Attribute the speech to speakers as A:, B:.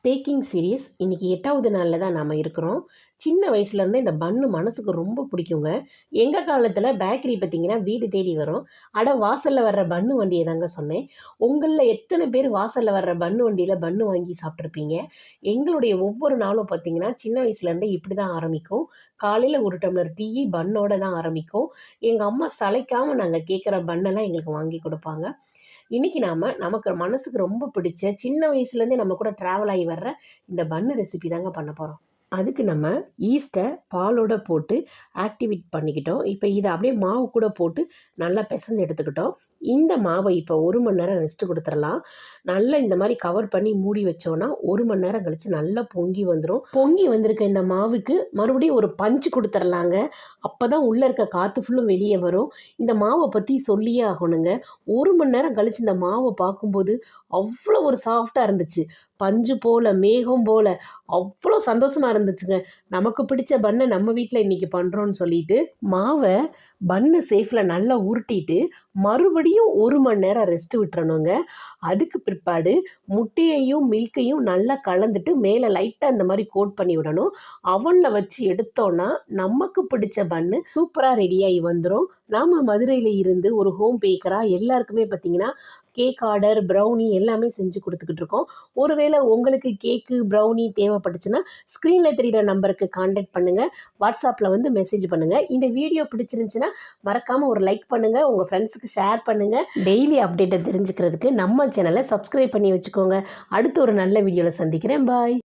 A: Packing series இன்னைக்கு 8வது நாளில் தான் நாம் இருக்கிறோம். சின்ன வயசுலேருந்தே இந்த பன்னு மனசுக்கு ரொம்ப பிடிக்குங்க. எங்கள் காலத்தில் பேக்கரி பார்த்திங்கன்னா வீடு தேடி வரும். வாசலில் வர்ற பன்னு வண்டியை தாங்க சொன்னேன். உங்களில் எத்தனை பேர் வாசலில் வர்ற பன்னு வண்டியில் பன்னு வாங்கி சாப்பிட்ருப்பீங்க? எங்களுடைய ஒவ்வொரு நாளும் பார்த்திங்கன்னா சின்ன வயசுலேருந்தே இப்படி தான் ஆரம்பிக்கும். காலையில் ஒரு டம்ளர் டீ பன்னோட தான் ஆரம்பிக்கும். எங்கள் அம்மா சளைக்காமல் நாங்கள் கேட்குற பன்னெல்லாம் எங்களுக்கு வாங்கி கொடுப்பாங்க. இன்னைக்கு நமக்கு மனசுக்கு ரொம்ப பிடிச்ச சின்ன வயசுலேருந்தே நம்ம கூட ட்ராவல் ஆகி வர்ற இந்த பன்னு ரெசிபி தாங்க பண்ண போகிறோம். அதுக்கு நம்ம ஈஸ்ட்டை பாலோட போட்டு ஆக்டிவேட் பண்ணிக்கிட்டோம். இப்போ இதை அப்படியே மாவு கூட போட்டு நல்லா பிசைஞ்சு எடுத்துக்கிட்டோம். இந்த மாவை இப்போ 1 மணி நேரம் ரெஸ்ட்டு கொடுத்துடலாம். நல்லா இந்த மாதிரி கவர் பண்ணி மூடி வச்சோன்னா 1 மணி நேரம் கழித்து நல்லா பொங்கி வந்துடும். பொங்கி வந்திருக்க இந்த மாவுக்கு மறுபடியும் ஒரு பஞ்சு கொடுத்துடலாங்க. அப்போ தான் உள்ளே இருக்க காற்று ஃபுல்லும் வெளியே வரும். இந்த மாவை பற்றி சொல்லியே ஆகணுங்க. 1 மணி நேரம் கழித்து இந்த மாவை பார்க்கும்போது அவ்வளோ ஒரு சாஃப்டாக இருந்துச்சு. பஞ்சு போல் மேகம் போல் அவ்வளோ சந்தோஷமாக இருந்துச்சுங்க. நமக்கு பிடிச்ச பன்னை நம்ம வீட்டில் இன்றைக்கி பண்ணுறோன்னு சொல்லிட்டு மாவை பன்னு சேஃபில் நல்லா உருட்டிட்டு மறுபடியும் 1 மணி நேரம் ரெஸ்ட்டு விட்டுறணுங்க. அதுக்கு பிற்பாடு முட்டையையும் மில்கையும் நல்லா கலந்துட்டு மேலே லைட்டாக இந்த மாதிரி கோட் பண்ணி விடணும். அவனில் வச்சு எடுத்தோன்னா நமக்கு பிடிச்ச பன்னு சூப்பராக ரெடியாகி வந்துடும். நாம் மதுரையில் இருந்து ஒரு ஹோம் பேக்கராக எல்லாருக்குமே பார்த்திங்கன்னா கேக் ஆர்டர், ப்ரௌனி எல்லாமே செஞ்சு கொடுத்துக்கிட்டு இருக்கோம். ஒருவேளை உங்களுக்கு கேக்கு, ப்ரௌனி தேவைப்பட்டுச்சுன்னா ஸ்க்ரீனில் தெரிகிற நம்பருக்கு கான்டாக்ட் பண்ணுங்கள். வாட்ஸ்அப்பில் வந்து மெசேஜ் பண்ணுங்கள். இந்த வீடியோ பிடிச்சிருந்துச்சுன்னா மறக்காமல் ஒரு லைக் பண்ணுங்கள். உங்கள் ஃப்ரெண்ட்ஸுக்கு ஷேர் பண்ணுங்கள். டெய்லி அப்டேட்டை தெரிஞ்சுக்கிறதுக்கு நம்ம சேனலை சப்ஸ்கிரைப் பண்ணி வச்சுக்கோங்க. அடுத்து ஒரு நல்ல வீடியோவில் சந்திக்கிறேன். பாய்.